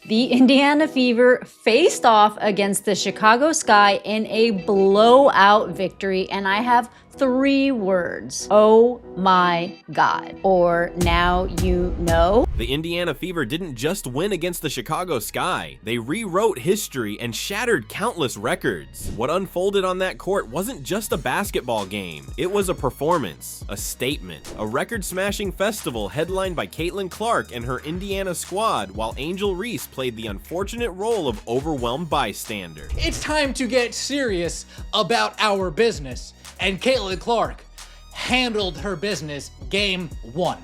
The Indiana Fever faced off against the Chicago Sky in a blowout victory, and I have 3 words. Oh my God. Or now you know. The Indiana Fever didn't just win against the Chicago Sky. They rewrote history and shattered countless records. What unfolded on that court wasn't just a basketball game. It was a performance, a statement, a record-smashing festival headlined by Caitlin Clark and her Indiana squad, while Angel Reese played the unfortunate role of overwhelmed bystander. It's time to get serious about our business. And Caitlin Clark handled her business game 1.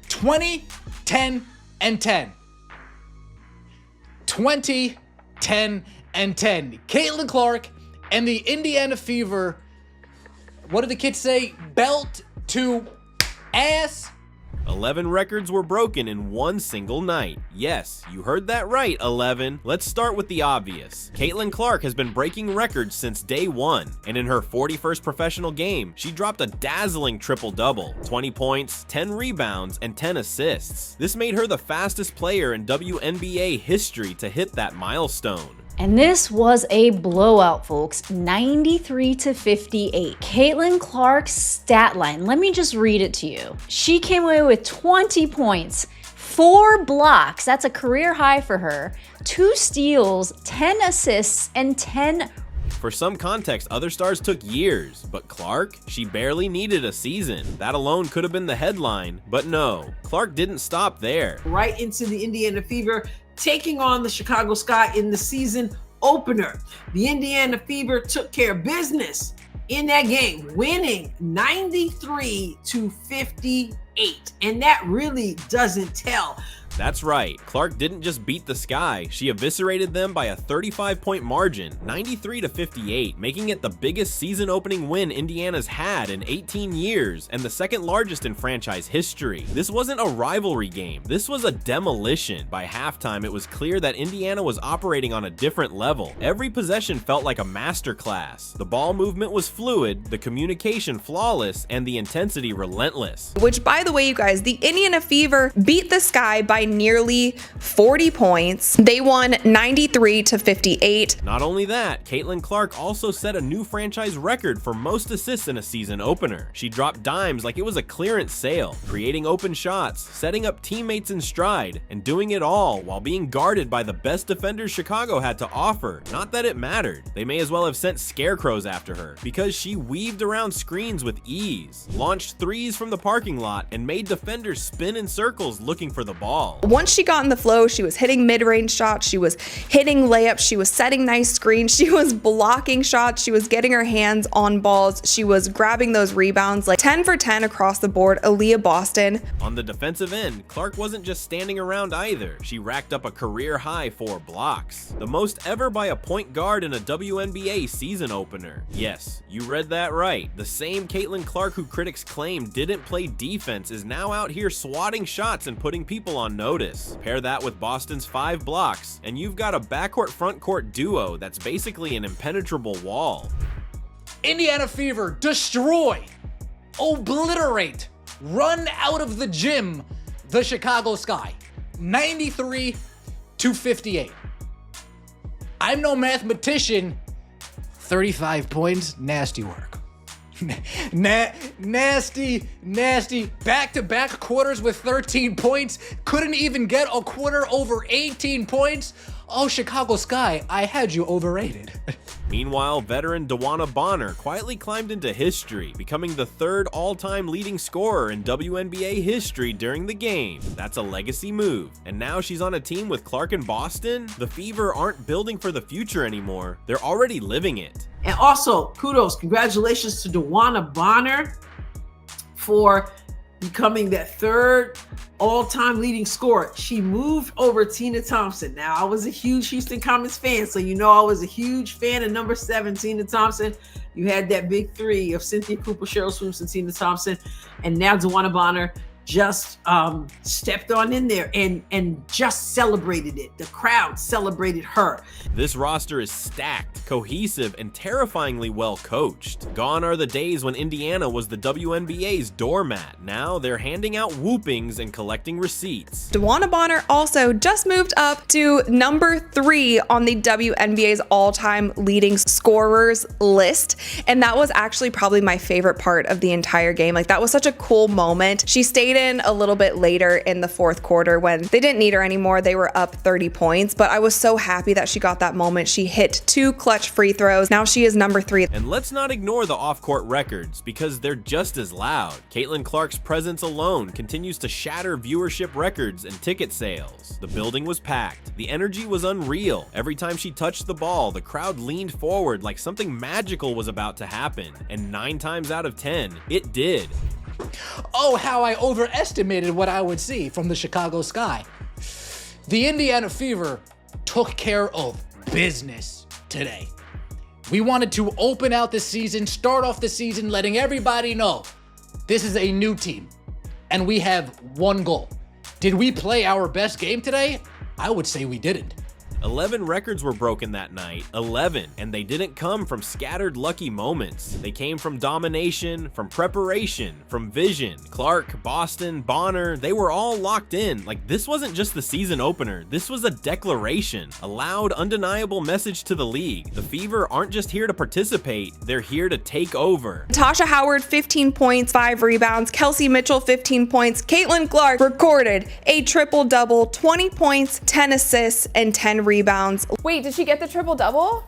20, 10, and 10. 20, 10, and 10. Caitlin Clark and the Indiana Fever, what do the kids say? Belt to ass. 11 records were broken in one single night. Yes, you heard that right, 11. Let's start with the obvious. Caitlin Clark has been breaking records since day 1, and in her 41st professional game, she dropped a dazzling triple-double, 20 points, 10 rebounds, and 10 assists. This made her the fastest player in WNBA history to hit that milestone. And this was a blowout, folks, 93-58. Caitlin Clark's stat line, let me just read it to you. She came away with 20 points, 4 blocks, that's a career high for her, 2 steals, 10 assists, and 10. For some context, other stars took years, but Clark, she barely needed a season. That alone could have been the headline, but no, Clark didn't stop there. Right into the Indiana Fever, taking on the Chicago Sky in the season opener. The Indiana Fever took care of business in that game, winning 93-58. And that really doesn't tell. That's right, Clark didn't just beat the Sky, she eviscerated them by a 35-point margin, 93-58, making it the biggest season-opening win Indiana's had in 18 years, and the second largest in franchise history. This wasn't a rivalry game, this was a demolition. By halftime, it was clear that Indiana was operating on a different level. Every possession felt like a masterclass. The ball movement was fluid, the communication flawless, and the intensity relentless. Which, by the way, you guys, the Indiana Fever beat the Sky by nearly 40 points. They won 93-58. Not only that, Caitlin Clark also set a new franchise record for most assists in a season opener. She dropped dimes like it was a clearance sale, creating open shots, setting up teammates in stride, and doing it all while being guarded by the best defenders Chicago had to offer. Not that it mattered. They may as well have sent scarecrows after her, because she weaved around screens with ease, launched threes from the parking lot, and made defenders spin in circles looking for the ball. Once she got in the flow, she was hitting mid-range shots, she was hitting layups, she was setting nice screens, she was blocking shots, she was getting her hands on balls, she was grabbing those rebounds, like 10 for 10 across the board. Aaliyah Boston. On the defensive end, Clark wasn't just standing around either. She racked up a career-high 4 blocks, the most ever by a point guard in a WNBA season opener. Yes, you read that right. The same Caitlin Clark who critics claim didn't play defense is now out here swatting shots and putting people on notice. Pair that with Boston's 5 blocks, and you've got a backcourt frontcourt duo that's basically an impenetrable wall. Indiana Fever, destroy, obliterate, run out of the gym the Chicago Sky. 93-58. I'm no mathematician. 35 points, nasty work. Nasty. Back-to-back quarters with 13 points. Couldn't even get a quarter over 18 points. Oh, Chicago Sky, I had you overrated. Meanwhile, veteran DeWanna Bonner quietly climbed into history, becoming the 3rd all-time leading scorer in WNBA history during the game. That's a legacy move. And now she's on a team with Clark and Boston? The Fever aren't building for the future anymore. They're already living it. And also, kudos, congratulations to DeWanna Bonner for becoming that 3rd all-time leading scorer. She moved over Tina Thompson. Now, I was a huge Houston Comets fan, so you know I was a huge fan of number 7, Tina Thompson. You had that big 3 of Cynthia Cooper, Cheryl Swoops, and Tina Thompson. And now DeWanna Bonner just stepped on in there and just celebrated it. The crowd celebrated her. This roster is stacked, cohesive, and terrifyingly well coached. Gone are the days when Indiana was the WNBA's doormat. Now they're handing out whoopings and collecting receipts. DeWanna Bonner also just moved up to number 3 on the WNBA's all-time leading scorers list, and that was actually probably my favorite part of the entire game. Like, that was such a cool moment. She stayed in a little bit later in the fourth quarter when they didn't need her anymore. They were up 30 points, but I was so happy that she got that moment. She hit 2 clutch free throws. Now she is number 3. And let's not ignore the off-court records, because they're just as loud. Caitlin Clark's presence alone continues to shatter viewership records and ticket sales. The building was packed. The energy was unreal. Every time she touched the ball, the crowd leaned forward like something magical was about to happen. And 9 times out of 10, it did. Oh, how I overestimated what I would see from the Chicago Sky. The Indiana Fever took care of business today. We wanted to open out the season, start off the season, letting everybody know this is a new team, and we have one goal. Did we play our best game today? I would say we didn't. 11 records were broken that night, 11, and they didn't come from scattered lucky moments. They came from domination, from preparation, from vision. Clark, Boston, Bonner, they were all locked in. Like, this wasn't just the season opener, this was a declaration, a loud, undeniable message to the league. The Fever aren't just here to participate, they're here to take over. Tasha Howard, 15 points, 5 rebounds. Kelsey Mitchell, 15 points. Caitlin Clark recorded a triple-double, 20 points, 10 assists, and 10 rebounds. Wait, did she get the triple-double?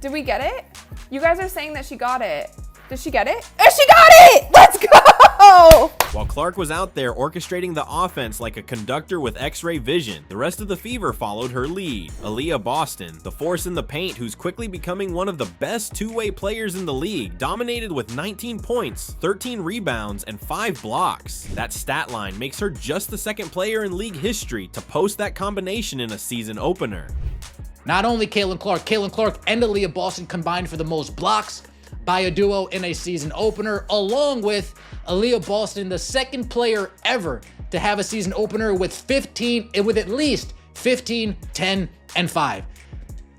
Did we get it? You guys are saying that she got it. Did she get it? Oh, she got it! Let's go! While Clark was out there orchestrating the offense like a conductor with X-ray vision, the rest of the Fever followed her lead. Aaliyah Boston, the force in the paint who's quickly becoming one of the best two-way players in the league, dominated with 19 points, 13 rebounds, and 5 blocks. That stat line makes her just the second player in league history to post that combination in a season opener. Not only Caitlin Clark and Aaliyah Boston combined for the most blocks by a duo in a season opener, along with Aaliyah Boston, the second player ever to have a season opener with at least 15, 10, and 5.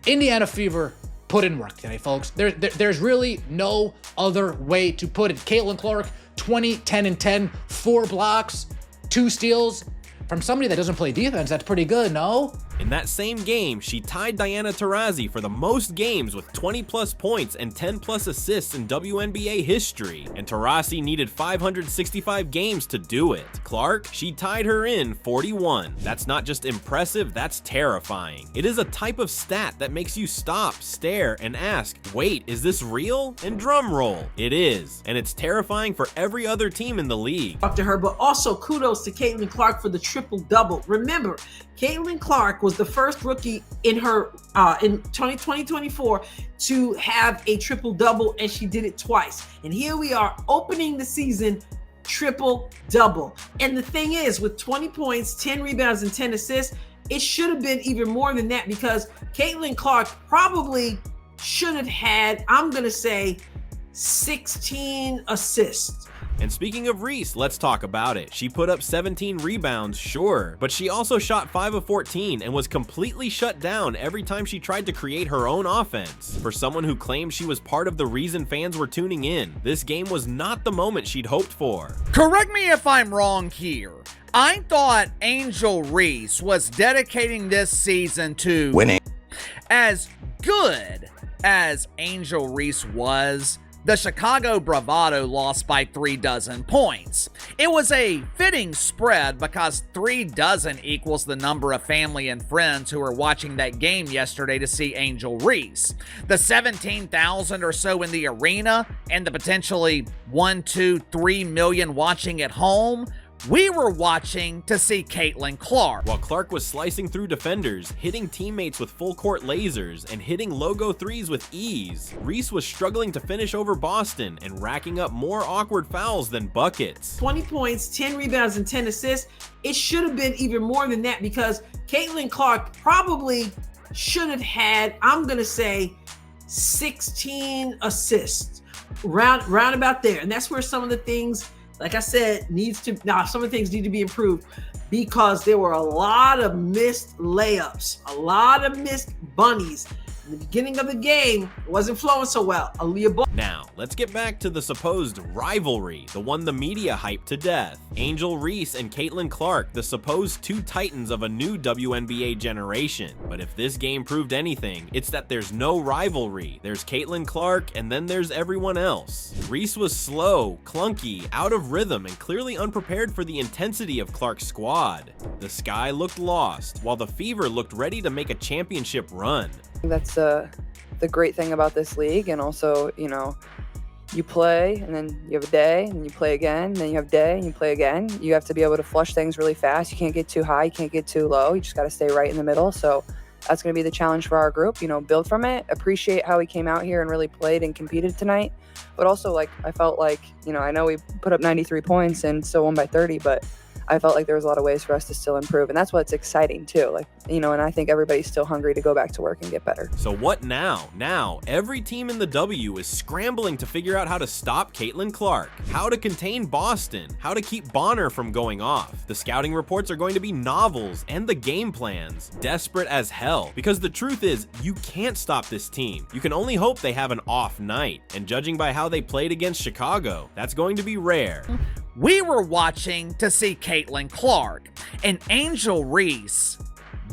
Indiana Fever put in work today, folks. There's really no other way to put it. Caitlin Clark, 20, 10, and 10, 4 blocks, 2 steals. From somebody that doesn't play defense, that's pretty good, no? In that same game, she tied Diana Taurasi for the most games with 20+ points and 10+ assists in WNBA history, and Taurasi needed 565 games to do it. Clark, she tied her in 41. That's not just impressive, that's terrifying. It is a type of stat that makes you stop, stare, and ask, wait, is this real? And drum roll, it is. And it's terrifying for every other team in the league. Talk to her, but also kudos to Caitlin Clark for the triple-double. Remember, Caitlin Clark was the first rookie in her in 2024 to have a triple-double, and she did it twice. And here we are opening the season triple-double. And the thing is, with 20 points, 10 rebounds, and 10 assists, it should have been even more than that, because Caitlin Clark probably should have had, I'm going to say, 16 assists. And speaking of Reese, let's talk about it. She put up 17 rebounds, sure, but she also shot 5 of 14 and was completely shut down every time she tried to create her own offense. For someone who claimed she was part of the reason fans were tuning in, this game was not the moment she'd hoped for. Correct me if I'm wrong here. I thought Angel Reese was dedicating this season to winning. As good as Angel Reese was, the Chicago Bravado lost by 36 points. It was a fitting spread because 36 equals the number of family and friends who were watching that game yesterday to see Angel Reese. The 17,000 or so in the arena and the potentially 1, 2, 3 million watching at home, we were watching to see Caitlin Clark. While Clark was slicing through defenders, hitting teammates with full court lasers, and hitting logo threes with ease, Reese was struggling to finish over Boston and racking up more awkward fouls than buckets. 20 points, 10 rebounds, and 10 assists. It should have been even more than that, because Caitlin Clark probably should have had, I'm going to say, 16 assists, round about there. And that's where some of the things like I said, some of the things need to be improved because there were a lot of missed layups, a lot of missed bunnies. In the beginning of the game, it wasn't flowing so well. Now, let's get back to the supposed rivalry, the one the media hyped to death. Angel Reese and Caitlin Clark, the supposed two titans of a new WNBA generation. But if this game proved anything, it's that there's no rivalry. There's Caitlin Clark, and then there's everyone else. Reese was slow, clunky, out of rhythm, and clearly unprepared for the intensity of Clark's squad. The Sky looked lost, while the Fever looked ready to make a championship run. That's the great thing about this league, and also, you know, you play and then you have a day and you play again, and then you have a day and you play again. You have to be able to flush things really fast. You can't get too high, you can't get too low. You just got to stay right in the middle. So that's going to be the challenge for our group, you know, build from it, appreciate how we came out here and really played and competed tonight. But also, like, I felt like, you know, I know we put up 93 points and still won by 30, but I felt like there was a lot of ways for us to still improve, and that's what's exciting too. Like, you know, and I think everybody's still hungry to go back to work and get better. So what now? Now, every team in the W is scrambling to figure out how to stop Caitlin Clark, how to contain Boston, how to keep Bonner from going off. The scouting reports are going to be novels, and the game plans desperate as hell, because the truth is, you can't stop this team. You can only hope they have an off night, and judging by how they played against Chicago, that's going to be rare. We were watching to see Caitlin Clark, and Angel Reese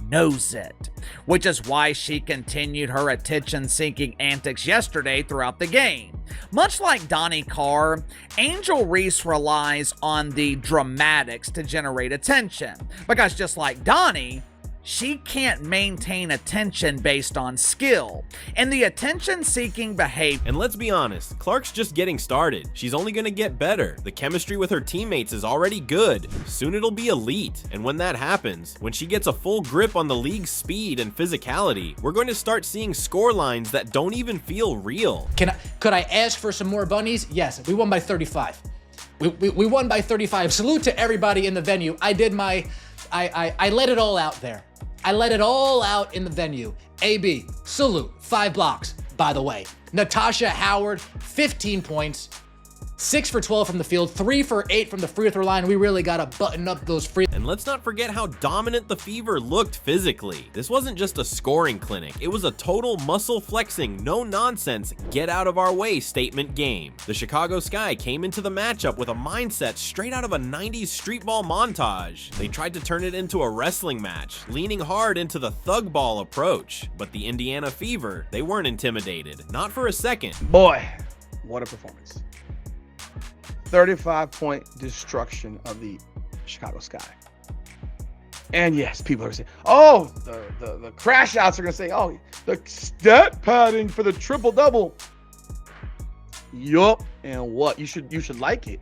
knows it, which is why she continued her attention-seeking antics yesterday throughout the game. Much like Donnie Carr, Angel Reese relies on the dramatics to generate attention, because just like Donnie, she can't maintain attention based on skill, and the attention-seeking behavior. And let's be honest, Clark's just getting started. She's only gonna get better. The chemistry with her teammates is already good. Soon it'll be elite. And when that happens, when she gets a full grip on the league's speed and physicality, we're going to start seeing score lines that don't even feel real. Could I ask for some more bunnies? Yes, we won by 35. We won by 35. Salute to everybody in the venue. I did my, I let it all out there. I let it all out in the venue. AB, salute, 5 blocks, by the way. Natasha Howard, 15 points, 6 for 12 from the field, 3 for 8 from the free throw line. We really got to button up those free. And let's not forget how dominant the Fever looked physically. This wasn't just a scoring clinic. It was a total muscle flexing, no nonsense, get out of our way statement game. The Chicago Sky came into the matchup with a mindset straight out of a 90s street ball montage. They tried to turn it into a wrestling match, leaning hard into the thug ball approach. But the Indiana Fever, they weren't intimidated, not for a second. Boy, what a performance. 35-point destruction of the Chicago Sky. And yes, people are saying, oh, the crash outs are going to say, oh, the stat padding for the triple-double. Yup. And what? You should like it.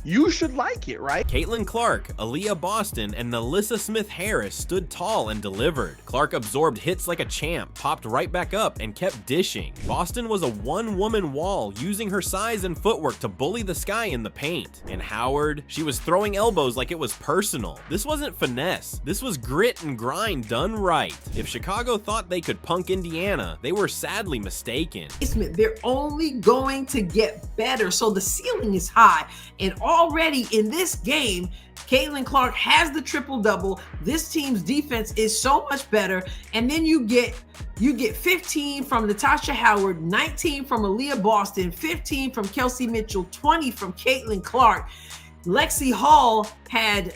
You should like it, right? Caitlin Clark, Aaliyah Boston, and Nalissa Smith-Harris stood tall and delivered. Clark absorbed hits like a champ, popped right back up, and kept dishing. Boston was a one-woman wall, using her size and footwork to bully the Sky in the paint. And Howard, she was throwing elbows like it was personal. This wasn't finesse. This was grit and grind done right. If Chicago thought they could punk Indiana, they were sadly mistaken. They're only going to get better, so the ceiling is high. And already in this game, Caitlin Clark has the triple-double. This team's defense is so much better. And then you get 15 from Natasha Howard, 19 from Aaliyah Boston, 15 from Kelsey Mitchell, 20 from Caitlin Clark. Lexi Hall had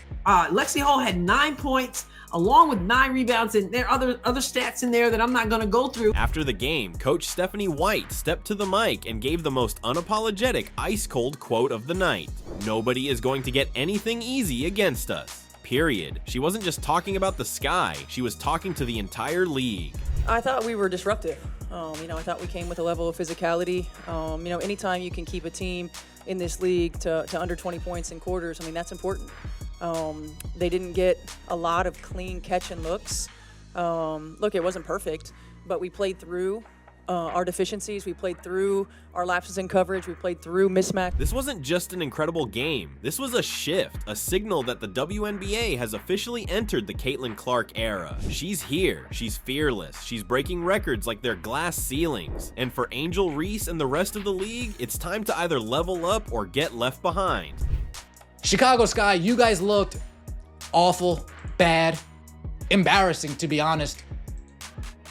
9 points, along with 9 rebounds, and there are other stats in there that I'm not going to go through. After the game, Coach Stephanie White stepped to the mic and gave the most unapologetic, ice-cold quote of the night. Nobody is going to get anything easy against us. Period. She wasn't just talking about the Sky, she was talking to the entire league. I thought we were disruptive. I thought we came with a level of physicality. Anytime you can keep a team in this league to under 20 points in quarters, that's important. They didn't get a lot of clean catch and looks. Look, it wasn't perfect, but we played through our deficiencies. We played through our lapses in coverage. We played through mismatch. This wasn't just an incredible game. This was a shift, a signal that the WNBA has officially entered the Caitlin Clark era. She's here. She's fearless. She's breaking records like they're glass ceilings. And for Angel Reese and the rest of the league, it's time to either level up or get left behind. Chicago Sky, you guys looked awful, bad, embarrassing, to be honest.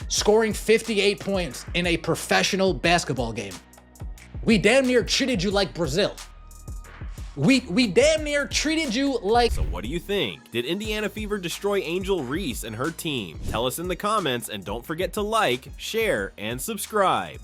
Scoring 58 points in a professional basketball game. We damn near treated you like Brazil. We damn near treated you like... So what do you think? Did Indiana Fever destroy Angel Reese and her team? Tell us in the comments, and don't forget to like, share, and subscribe.